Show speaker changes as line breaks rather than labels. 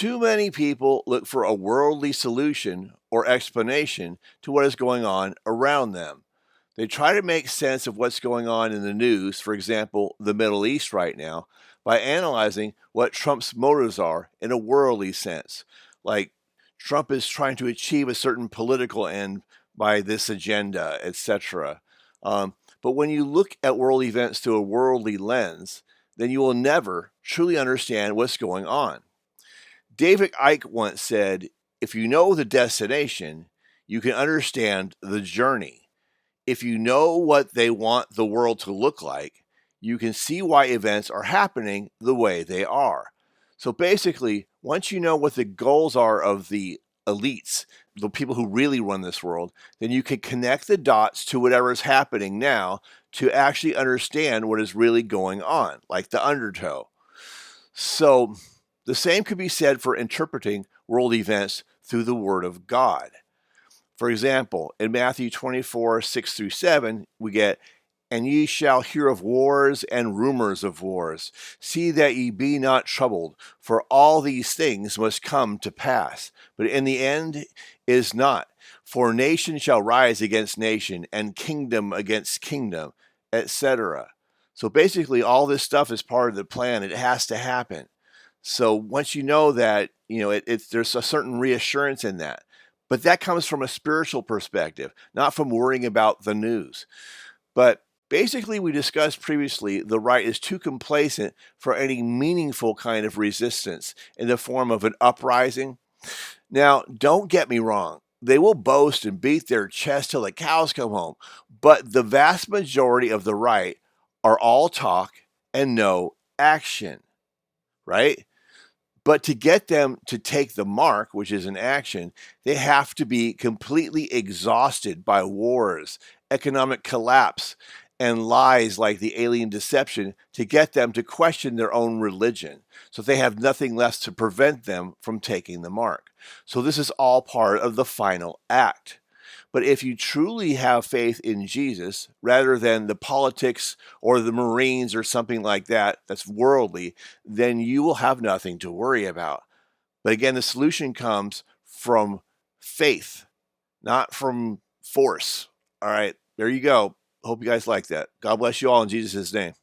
Too many people look for a worldly solution or explanation to what is going on around them. They try to make sense of what's going on in the news, for example, the Middle East right now, by analyzing what Trump's motives are in a worldly sense. Like Trump is trying to achieve a certain political end by this agenda, etc. But when you look at world events through a worldly lens, then you will never truly understand what's going on. David Icke once said, if you know the destination, you can understand the journey. If you know what they want the world to look like, you can see why events are happening the way they are. So basically, once you know what the goals are of the elites, the people who really run this world, then you can connect the dots to whatever is happening now to actually understand what is really going on, like the undertow. So the same could be said for interpreting world events through the Word of God. For example, in Matthew 24, 6 through 7, we get, and ye shall hear of wars and rumors of wars. See that ye be not troubled, for all these things must come to pass. But in the end is not. For nation shall rise against nation, and kingdom against kingdom, etc. So basically, all this stuff is part of the plan. It has to happen. So once you know that, there's a certain reassurance in that. But that comes from a spiritual perspective, not from worrying about the news. But basically, we discussed previously, the right is too complacent for any meaningful kind of resistance in the form of an uprising. Now, don't get me wrong. They will boast and beat their chest till the cows come home. But the vast majority of the right are all talk and no action, right? But to get them to take the mark, which is an action, they have to be completely exhausted by wars, economic collapse, and lies like the alien deception to get them to question their own religion. So they have nothing left to prevent them from taking the mark. So this is all part of the final act. But if you truly have faith in Jesus, rather than the politics or the Marines or something like that, that's worldly, then you will have nothing to worry about. But again, the solution comes from faith, not from force. All right, there you go. Hope you guys like that. God bless you all in Jesus' name.